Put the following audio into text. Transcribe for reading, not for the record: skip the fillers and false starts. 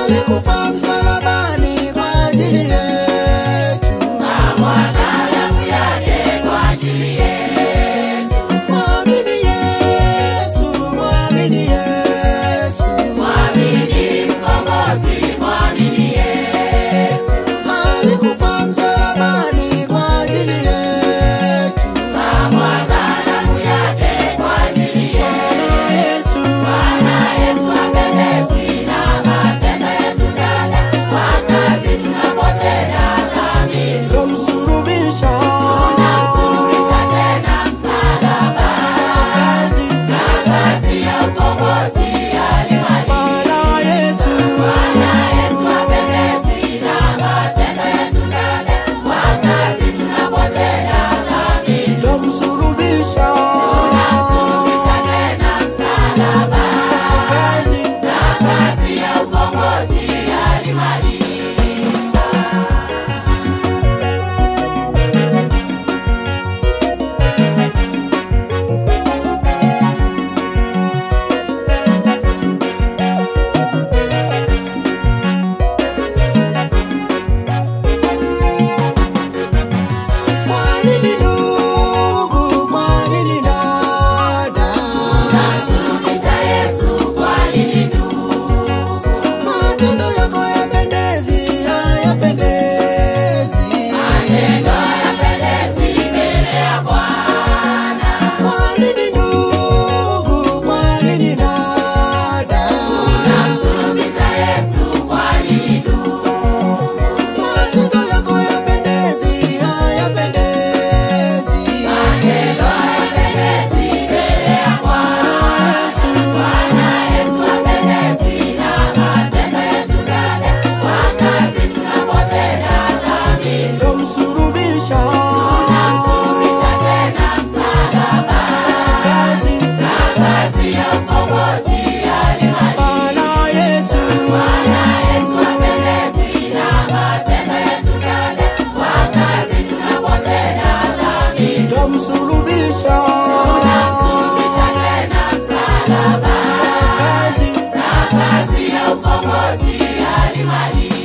alikufa msalabani kwa ajili yetu, kamwaga damu yake kwa ajili yetu. mwamini Yesu, mwamini Yesu, Mwamini mkombozi, mwamini Yesu. alikufa msalabani kwa ajili yetu, Kamwaga damu yake kwa ajili yetu. Bwana Yesu, Bwana Yesu hapendezwi na matendo yetu dada, wakati tunapotenda dhambi. tumsulubisha Tunamsulubisha tena msalaba, na kazi ya ukombozi alimaliza. Bwana Yesu, Bwana Yesu hapendezwi na matendo yetu dada, wakati tunapotenda dhambi. tumsulubisha Tunamsulubisha tena msalaba, na kazi ya ukombozi alimaliza. Kwa nini ndugu, kwa nini dada, Tunamsulubisha Yesu, kwa nini ndugu? matendo yako yapendezi, hayapendezi? Matendo hayapendezi mbele ya Bwana. Kwa nini ndugu, kwa nini dada, Tunamsulubisha Yesu, kwa nini ndugu? matendo yako yapendezi, hayapendezi? Matendo hayapendezi mbele ya Bwana. Bwana Yesu hapendezwi na matendo yetu dada, wakati tunapotenda dhambi. Tumsulubisha Tunamsulubisha tena msalaba, na kazi ya ukombozi alimaliza. Bwana Yesu, Bwana Yesu hapendezwi na matendo yetu dada, wakati tunapotenda dhambi. tumsulubisha Tunamsulubisha tena msalaba, na kazi ya ukombozi alimaliza.